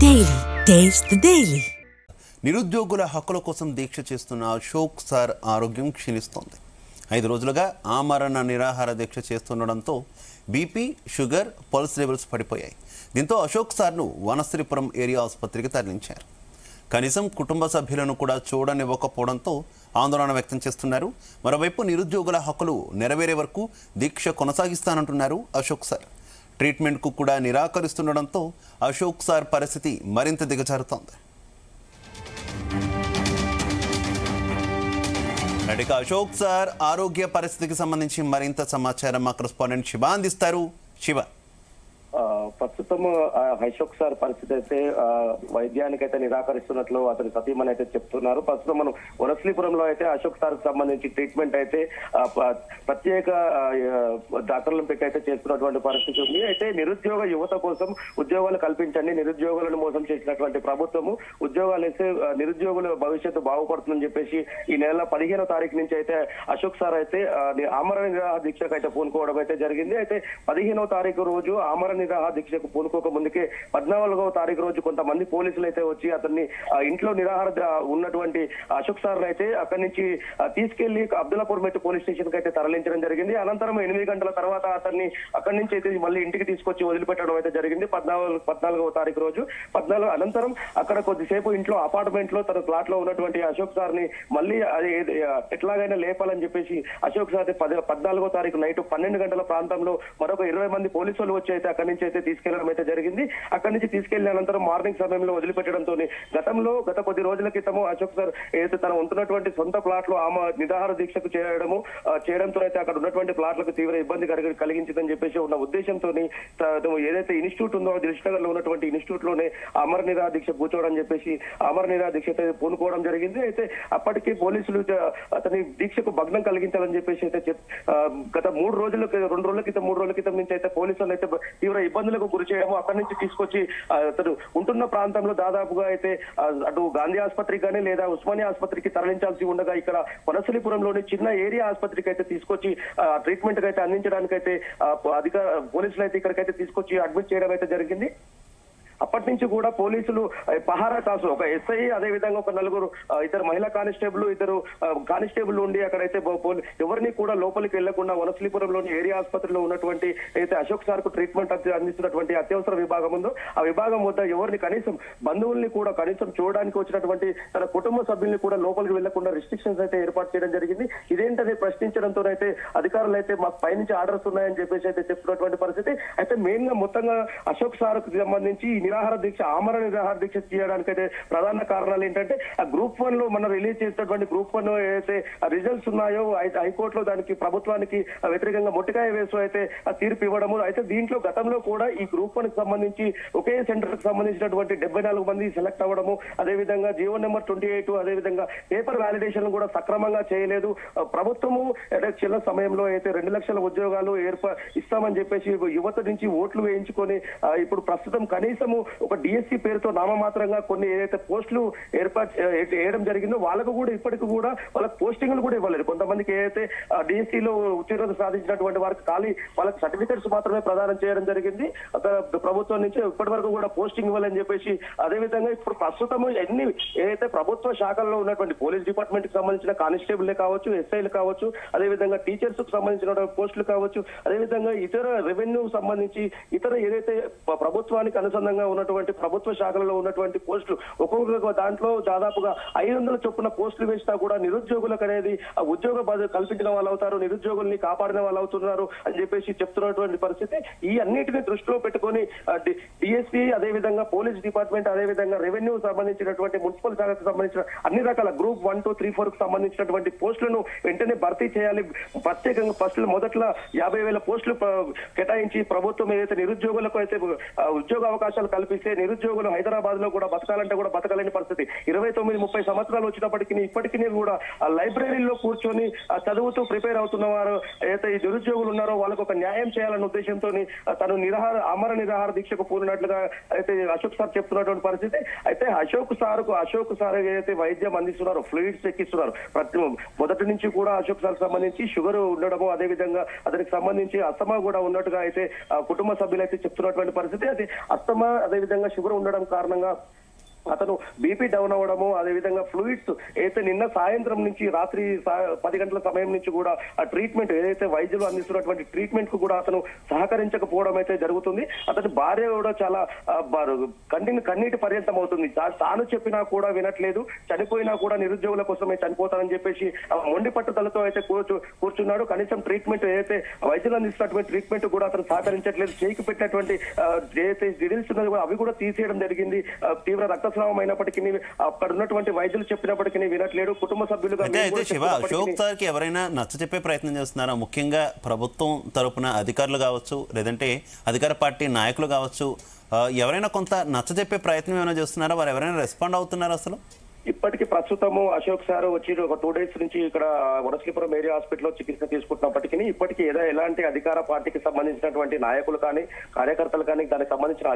Daily taste the daily. నిరుద్యోగుల హక్కుల కోసం దీక్ష చేస్తున్న అశోక్ సార్ ఆరోగ్యం క్షీణిస్తోంది. 5 రోజులుగా ఆమరణ నిరాహార దీక్ష చేస్తుండడంతో బీపీ, షుగర్, పల్స్ లెవెల్స్ పడిపోయాయి. దీంతో అశోక్ సార్ను వనశ్రీపురం ఏరియా ఆసుపత్రికి తరలించారు. కనీసం కుటుంబ సభ్యులను కూడా చూడనివ్వకపోవడంతో ఆందోళన వ్యక్తం చేస్తున్నారు. మరోవైపు నిరుద్యోగుల హక్కులు నెరవేరే వరకు దీక్ష కొనసాగిస్తానంటున్నారు అశోక్ సార్. ట్రీట్మెంట్కు కూడా నిరాకరిస్తుండడంతో అశోక్ సార్ పరిస్థితి మరింత దిగజారుతోంది. ఇక అశోక్ సార్ ఆరోగ్య పరిస్థితికి సంబంధించి మరింత సమాచారం మా కరెస్పాండెంట్ శివ అందిస్తారు. శివ, ప్రస్తుతం అశోక్ సార్ పరిస్థితి అయితే వైద్యానికి అయితే నిరాకరిస్తున్నట్లు అతని సతీమణి అయితే చెప్తున్నారు. ప్రస్తుతం మనం వనశ్రీపురంలో అయితే అశోక్ సార్ కి సంబంధించి ట్రీట్మెంట్ అయితే ప్రత్యేక డాక్టర్లను పెట్టి అయితే చేస్తున్నటువంటి పరిస్థితి ఉంది. అయితే నిరుద్యోగ యువత కోసం ఉద్యోగాలు కల్పించండి, నిరుద్యోగులను మోసం చేసినటువంటి ప్రభుత్వము ఉద్యోగాలు అయితే నిరుద్యోగుల భవిష్యత్తు బాగుపడుతుందని చెప్పేసి ఈ నెల 15వ తారీఖు నుంచి అయితే అశోక్ సార్ అయితే ఆమరణ నిరాహార దీక్షకు అయితే పూనుకోవడం అయితే జరిగింది. అయితే 15వ తారీఖు రోజు ఆమరణ నిరాహార దీక్షకు పూనుకోక ముందుకే 14వ తారీఖు రోజు కొంతమంది పోలీసులు అయితే వచ్చి అతన్ని ఇంట్లో నిరాహార ఉన్నటువంటి అశోక్ సార్ అయితే అక్కడి నుంచి తీసుకెళ్లి అబ్దుల్లాపూర్ మెట్టు పోలీస్ స్టేషన్ కి అయితే తరలించడం జరిగింది. అనంతరం 8 గంటల తర్వాత అతన్ని అక్కడి నుంచి అయితే మళ్ళీ ఇంటికి తీసుకొచ్చి వదిలిపెట్టడం అయితే జరిగింది. 14వ తారీఖు రోజు అనంతరం అక్కడ కొద్దిసేపు ఇంట్లో అపార్ట్మెంట్ లో తన ఫ్లాట్ లో ఉన్నటువంటి అశోక్ సార్ ని మళ్ళీ ఎట్లాగైనా లేపాలని చెప్పేసి అశోక్ సార్ 14వ తారీఖు నైట్ 12 గంటల ప్రాంతంలో మరొక 20 మంది పోలీసులు వచ్చి అయితే అక్కడి నుంచి అయితే తీసుకెళ్లడం అయితే జరిగింది. అక్కడి నుంచి తీసుకెళ్లిన అనంతరం మార్నింగ్ సమయంలో వదిలిపెట్టడంతో గత కొద్ది రోజుల క్రితము అశోక్ సార్ ఏదైతే తన ఉంటున్నటువంటి సొంత ప్లాట్ లో ఆమె నిరాహార దీక్షకు చేయడంతో అయితే అక్కడ ఉన్నటువంటి ప్లాట్లకు తీవ్ర ఇబ్బంది కలిగించిందని చెప్పేసి ఉన్న ఉద్దేశంతో ఏదైతే ఇన్స్టిట్యూట్ ఉందో దిల్షునగర్ లో ఉన్నటువంటి ఇన్స్టిట్యూట్ లోనే అమర నిరాహార దీక్ష కూర్చోవడం చెప్పేసి అమర నిరాహార దీక్ష అయితే పూనుకోవడం జరిగింది. అయితే అప్పటికి పోలీసులు అతని దీక్షకు భగ్నం కలిగించాలని చెప్పేసి అయితే గత 2 రోజుల క్రితం నుంచి అయితే పోలీసులు అయితే తీవ్ర ఇబ్బందులకు గురి చేయడము, అక్కడి నుంచి తీసుకొచ్చి అతను ఉంటున్న ప్రాంతంలో దాదాపుగా అయితే అటు గాంధీ ఆసుపత్రికి కానీ లేదా ఉస్మానియా ఆసుపత్రికి తరలించాల్సి ఉండగా ఇక్కడ వనశ్రీపురంలోని చిన్న ఏరియా ఆసుపత్రికి అయితే తీసుకొచ్చి ట్రీట్మెంట్ అయితే అందించడానికి అయితే పోలీసులు అయితే ఇక్కడికైతే తీసుకొచ్చి అడ్మిట్ చేయడం అయితే జరిగింది. అప్పటి నుంచి కూడా పోలీసులు పహారా కాసు ఒక ఎస్ఐ అదే విధంగా ఒక 4 ఇద్దరు మహిళా కానిస్టేబుల్ ఉండి అక్కడైతే ఎవరిని కూడా లోపలికి వెళ్లకుండా వనశ్రీపురంలోని ఏరియా ఆసుపత్రిలో ఉన్నటువంటి అయితే అశోక్ సార్ కు ట్రీట్మెంట్ అందిస్తున్నటువంటి అత్యవసర విభాగం ఉందో ఆ విభాగం వద్ద ఎవరిని కనీసం బంధువుల్ని కూడా కనీసం చూడడానికి వచ్చినటువంటి తన కుటుంబ సభ్యుల్ని కూడా లోపలికి వెళ్లకుండా రిస్ట్రిక్షన్స్ అయితే ఏర్పాటు చేయడం జరిగింది. ఇదేంటని ప్రశ్నించడంతో అయితే అధికారులు అయితే మాకు పైనుంచి ఆర్డర్స్ ఉన్నాయని చెప్పేసి అయితే చెప్తున్నటువంటి పరిస్థితి. అయితే మెయిన్ గా మొత్తంగా అశోక్ సార్ కు సంబంధించి ఆమరణ నిరాహార దీక్ష చేయడానికి అయితే ప్రధాన కారణాలు ఏంటంటే ఆ గ్రూప్ 1 లో మనం రిలీజ్ చేసినటువంటి గ్రూప్ 1 ఏదైతే రిజల్ట్స్ ఉన్నాయో ప్రభుత్వానికి దానికి ప్రభుత్వానికి వ్యతిరేకంగా మొట్టికాయ వేసు అయితే తీర్పు ఇవ్వడము. అయితే దీంట్లో గతంలో కూడా ఈ గ్రూప్ 1 కి సంబంధించి ఒకే సెంటర్ కి సంబంధించినటువంటి 74 మంది సెలెక్ట్ అవ్వడము, అదేవిధంగా జీవో నెంబర్ 28 అదేవిధంగా పేపర్ వ్యాలిడేషన్ కూడా సక్రమంగా చేయలేదు. ప్రభుత్వము చిన్న సమయంలో అయితే 2 లక్షల ఉద్యోగాలు ఇస్తామని చెప్పేసి యువత నుంచి ఓట్లు వేయించుకొని ఇప్పుడు ప్రస్తుతం కనీసము ఒక డిఎస్సి పేరుతో నామమాత్రంగా కొన్ని ఏదైతే పోస్టులు వేయడం జరిగిందో వాళ్ళకు కూడా ఇప్పటికి కూడా వాళ్ళకి పోస్టింగ్లు కూడా ఇవ్వలేదు. కొంతమందికి ఏదైతే డిఎస్సిలో ఉత్తీర్ణత సాధించినటువంటి వారికి ఖాళీ వాళ్ళకి సర్టిఫికెట్స్ మాత్రమే ప్రదానం చేయడం జరిగింది ప్రభుత్వం నుంచి. ఇప్పటి వరకు కూడా పోస్టింగ్ ఇవ్వాలని చెప్పేసి అదేవిధంగా ఇప్పుడు ప్రస్తుతం ఏదైతే ప్రభుత్వ శాఖల్లో ఉన్నటువంటి పోలీస్ డిపార్ట్మెంట్ కి సంబంధించిన కానిస్టేబుల్లే కావచ్చు, ఎస్ఐలు కావచ్చు, అదేవిధంగా టీచర్స్ కు సంబంధించిన పోస్టులు కావచ్చు, అదేవిధంగా ఇతర రెవెన్యూ సంబంధించి ఇతర ఏదైతే ప్రభుత్వానికి అనుసంధానంగా ఉన్నటువంటి ప్రభుత్వ శాఖలలో ఉన్నటువంటి పోస్టులు ఒక్కొక్క దాంట్లో దాదాపుగా 500 చొప్పున పోస్టులు వేసినా కూడా నిరుద్యోగులకు అనేది ఉద్యోగ కల్పించిన వాళ్ళు అవుతారు, నిరుద్యోగుల్ని కాపాడిన వాళ్ళు అవుతున్నారు అని చెప్పేసి చెప్తున్నటువంటి పరిస్థితి. ఈ అన్నిటిని దృష్టిలో పెట్టుకొని డిఎస్పీ అదేవిధంగా పోలీస్ డిపార్ట్మెంట్ అదేవిధంగా రెవెన్యూ సంబంధించినటువంటి మున్సిపల్ శాఖకు సంబంధించిన అన్ని రకాల గ్రూప్ 1, 2, 3, 4 కు సంబంధించినటువంటి పోస్టులను వెంటనే భర్తీ చేయాలి. ప్రత్యేకంగా ఫస్ట్ మొదట్లో 50,000 పోస్టులు కేటాయించి ప్రభుత్వం ఏదైతే నిరుద్యోగులకు అయితే ఉద్యోగ అవకాశాలు కల్పిస్తే నిరుద్యోగులు హైదరాబాద్ లో కూడా బతకాలంటే కూడా బతకలేని పరిస్థితి. 29-30 సంవత్సరాలు వచ్చినప్పటికీ ఇప్పటికీ కూడా లైబ్రరీలో కూర్చొని చదువుతూ ప్రిపేర్ అవుతున్న వారు ఏదైతే ఈ నిరుద్యోగులు ఉన్నారో వాళ్ళకు ఒక న్యాయం చేయాలన్న ఉద్దేశంతో తను ఆమరణ నిరాహార దీక్షకు పూనినట్లుగా అయితే అశోక్ సార్ చెప్తున్నటువంటి పరిస్థితి. అయితే అశోక్ సార్ ఏదైతే వైద్యం అందిస్తున్నారో ఫ్లూయిడ్స్ ఎక్కిస్తున్నారు. మొదటి నుంచి కూడా అశోక్ సార్ సంబంధించి షుగర్ ఉండడము అదేవిధంగా అతనికి సంబంధించి అస్తమా కూడా ఉన్నట్టుగా అయితే కుటుంబ సభ్యులు అయితే చెప్తున్నటువంటి పరిస్థితి. అది అస్తమా అదేవిధంగా షుగర్ ఉండడం కారణంగా అతను బీపీ డౌన్ అవ్వడము, అదేవిధంగా ఫ్లూయిడ్స్ అయితే నిన్న సాయంత్రం నుంచి రాత్రి 10 గంటల సమయం నుంచి కూడా ఆ ట్రీట్మెంట్ ఏదైతే వైద్యులు అందిస్తున్నటువంటి ట్రీట్మెంట్ కు కూడా అతను సహకరించకపోవడం అయితే జరుగుతుంది. అతని భార్య కూడా చాలా కన్నీటి పర్యంతం అవుతుంది. తాను చెప్పినా కూడా వినట్లేదు, చనిపోయినా కూడా నిరుద్యోగుల కోసమే చనిపోతానని చెప్పేసి మొండి పట్టుదలతో అయితే కూర్చున్నాడు. కనీసం ట్రీట్మెంట్ ఏదైతే వైద్యులు అందిస్తున్నటువంటి ట్రీట్మెంట్ కూడా అతను సహకరించట్లేదు. చేయికి పెట్టినటువంటి ఏదైతే జిడిల్స్ ఉన్నది కూడా అవి కూడా తీసేయడం జరిగింది. తీవ్ర రక్తస్రావం అయినప్పటికీ అక్కడ ఉన్నటువంటి వైద్యులు చెప్పినప్పటికీ వినట్లేడు. కుటుంబ సభ్యులుగా అయితే శివ, అశోక్ సార్ కి ఎవరైనా నచ్చ చెప్పే ప్రయత్నం చేస్తున్నారా? ముఖ్యంగా ప్రభుత్వం తరపున అధికారులు కావచ్చు, లేదంటే అధికార పార్టీ నాయకులు కావచ్చు, ఎవరైనా కొంత నచ్చ చెప్పే ప్రయత్నం ఏమైనా చేస్తున్నారా? వారు ఎవరైనా రెస్పాండ్ అవుతున్నారా అసలు? ఇప్పటికి ప్రస్తుతము అశోక్ సార్ వచ్చి ఒక 2 డేస్ నుంచి ఇక్కడ వనస్లీపురం ఏరియా హాస్పిటల్లో చికిత్స తీసుకుంటున్నప్పటికీ ఇప్పటికీ ఎలాంటి అధికార పార్టీకి సంబంధించినటువంటి నాయకులు కానీ కార్యకర్తలు కానీ దానికి సంబంధించిన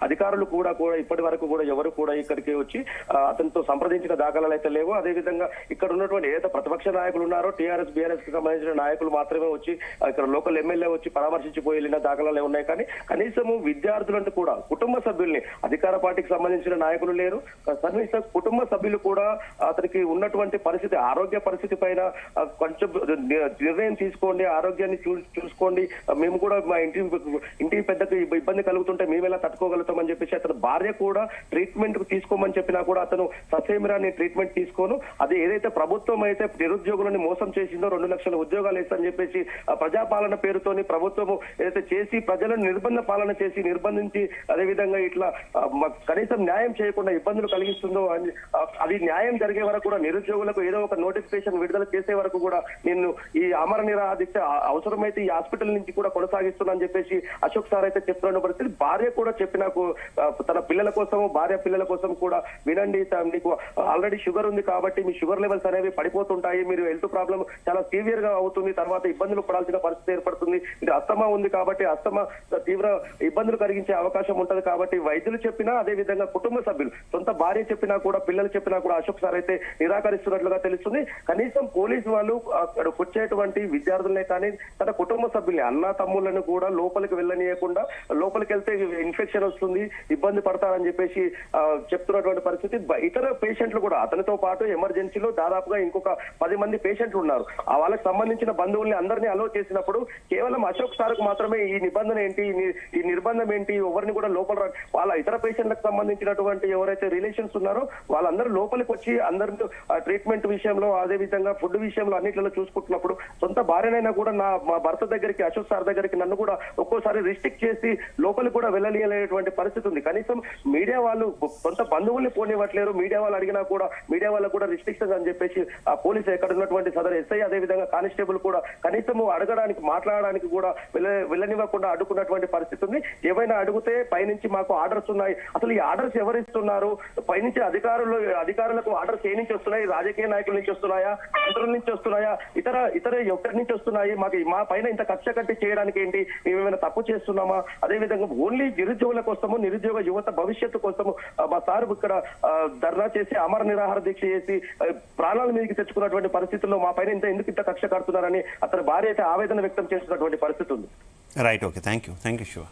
అధికారులు కూడా ఇప్పటి వరకు కూడా ఎవరు కూడా ఇక్కడికి వచ్చి అతనితో సంప్రదించిన దాఖలాలు అయితే లేవు. అదేవిధంగా ఇక్కడ ఉన్నటువంటి ఏదైతే ప్రతిపక్ష నాయకులు ఉన్నారో టీఆర్ఎస్ బీఆర్ఎస్ కి సంబంధించిన నాయకులు మాత్రమే వచ్చి ఇక్కడ లోకల్ ఎమ్మెల్యే వచ్చి పరామర్శించిపోయి వెళ్ళిన దాఖలాలు ఉన్నాయి. కానీ కనీసము విద్యార్థులంటూ కూడా కుటుంబ సభ్యుల్ని, అధికార పార్టీకి సంబంధించిన నాయకులు లేరు, కనీసం కుటుంబ సభ్యులు కూడా అతనికి ఉన్నటువంటి పరిస్థితి, ఆరోగ్య పరిస్థితి పైన కొంచెం నిర్ణయం తీసుకోండి, ఆరోగ్యాన్ని చూసుకోండి, మేము కూడా మా ఇంటి పెద్దకి ఇబ్బంది కలుగుతుంటే మేము ఎలా తట్టుకోగలుగుతామని చెప్పేసి అతని భార్య కూడా ట్రీట్మెంట్ తీసుకోమని చెప్పినా కూడా అతను ససేమిరాని ట్రీట్మెంట్ తీసుకోను. అది ఏదైతే ప్రభుత్వం అయితే నిరుద్యోగులని మోసం చేసిందో 2 లక్షల ఉద్యోగాలు ఇస్తని చెప్పేసి ప్రజాపాలన పేరుతోని ప్రభుత్వము ఏదైతే చేసి ప్రజలను నిర్బంధ పాలన చేసి నిర్బంధించి అదేవిధంగా ఇట్లా కనీసం న్యాయం చేయకుండా ఇబ్బందులు కలిగిస్తుందో అది న్యాయం జరిగే వరకు కూడా నిరుద్యోగులకు ఏదో ఒక నోటిఫికేషన్ విడుదల చేసే వరకు కూడా నేను ఈ ఆమరణ నిరాహార దీక్ష అవసరమైతే ఈ హాస్పిటల్ నుంచి కూడా కొనసాగిస్తున్నా అని చెప్పేసి అశోక్ సార్ అయితే చెప్తున్న పరిస్థితి. భార్య కూడా చెప్పిన తన పిల్లల కోసం, భార్య పిల్లల కోసం కూడా వినండి, మీకు ఆల్రెడీ షుగర్ ఉంది కాబట్టి మీ షుగర్ లెవెల్స్ అనేవి పడిపోతుంటాయి, మీరు హెల్త్ ప్రాబ్లం చాలా సివియర్ గా అవుతుంది, తర్వాత ఇబ్బందులు పడాల్సిన పరిస్థితి ఏర్పడుతుంది, మీరు అస్తమా ఉంది కాబట్టి అస్తమా తీవ్ర ఇబ్బందులు కలిగించే అవకాశం ఉంటది కాబట్టి వైద్యులు చెప్పినా, అదే విధంగా కుటుంబ సభ్యులు సొంత భార్య చెప్పినా కూడా పిల్లలు చెప్పినా కూడా అశోక్ సార్ అయితే నిరాకరిస్తున్నట్లుగా తెలుస్తుంది. కనీసం పోలీసు వాళ్ళు అక్కడ వచ్చేటువంటి విద్యార్థులనే కానీ తన కుటుంబ సభ్యుల్ని, అన్న తమ్ముళ్లను కూడా లోపలికి వెళ్ళనీయకుండా, లోపలికి వెళ్తే ఇన్ఫెక్షన్ వస్తుంది, ఇబ్బంది పడతారని చెప్పేసి చెప్తున్నటువంటి పరిస్థితి. ఇతర పేషెంట్లు కూడా అతనితో పాటు ఎమర్జెన్సీలో దాదాపుగా ఇంకొక 10 మంది పేషెంట్లు ఉన్నారు. వాళ్ళకి సంబంధించిన బంధువుల్ని అందరినీ అలో చేసినప్పుడు కేవలం అశోక్ సార్ కు మాత్రమే ఈ నిబంధన ఏంటి, ఈ నిర్బంధం ఏంటి, ఎవరిని కూడా లోపల వాళ్ళ ఇతర పేషెంట్లకు సంబంధించినటువంటి ఎవరైతే రిలేషన్స్ ఉన్నారో వాళ్ళందరూ లోపలికి వచ్చి అందరితో ట్రీట్మెంట్ విషయంలో, అదే విధంగా ఫుడ్ విషయంలో అన్నిట్లలో చూసుకుంటున్నప్పుడు సొంత భార్యనైనా కూడా మా భర్త దగ్గరికి, అశోక్ సార్ దగ్గరికి నన్ను కూడా ఒక్కోసారి రిస్ట్రిక్ట్ చేసి లోపలికి కూడా వెళ్ళలేనటువంటి పరిస్థితి ఉంది. కనీసం మీడియా వాళ్ళు సొంత బంధువుల్ని పోనివ్వట్లేరు, మీడియా వాళ్ళు అడిగినా కూడా మీడియా వాళ్ళకు కూడా రిస్ట్రిక్షన్స్ అని చెప్పేసి ఆ పోలీసు ఎక్కడ ఉన్నటువంటి సదరు ఎస్ఐ అదే విధంగా కానిస్టేబుల్ కూడా కనీసం అడగడానికి, మాట్లాడడానికి కూడా వెళ్ళనివ్వకుండా అడ్డుకున్నటువంటి పరిస్థితి ఉంది. ఏమైనా అడిగితే పైనుంచి మాకు ఆర్డర్స్ ఉన్నాయి, అసలు ఈ ఆర్డర్స్ ఎవరిస్తున్నారు, పైనుంచి అధికారులకు ఆర్డర్స్ ఏ నుంచి వస్తున్నాయి, రాజకీయ నాయకుల నుంచి వస్తున్నాయా, మంత్రుల నుంచి వస్తున్నాయా, ఇతర ఎక్కడి నుంచి వస్తున్నాయి, మా పైన ఇంత కక్ష కట్టి చేయడానికి ఏంటి, మేమేమైనా తప్పు చేస్తున్నామా? అదే విధంగా ఓన్లీ నిరుద్యోగుల కోసము, నిరుద్యోగ యువత భవిష్యత్తు కోసము మా సార్ ఇక్కడ ధర్నా చేసి ఆమర నిరాహార దీక్ష చేసి ప్రాణాల మీదకి తెచ్చుకున్నటువంటి పరిస్థితుల్లో మా పైన ఎందుకు ఇంత కక్ష కడుతున్నారని అతని భార్య అయితే ఆవేదన వ్యక్తం చేస్తున్నటువంటి పరిస్థితి ఉంది. Right, okay, thank you Shiva.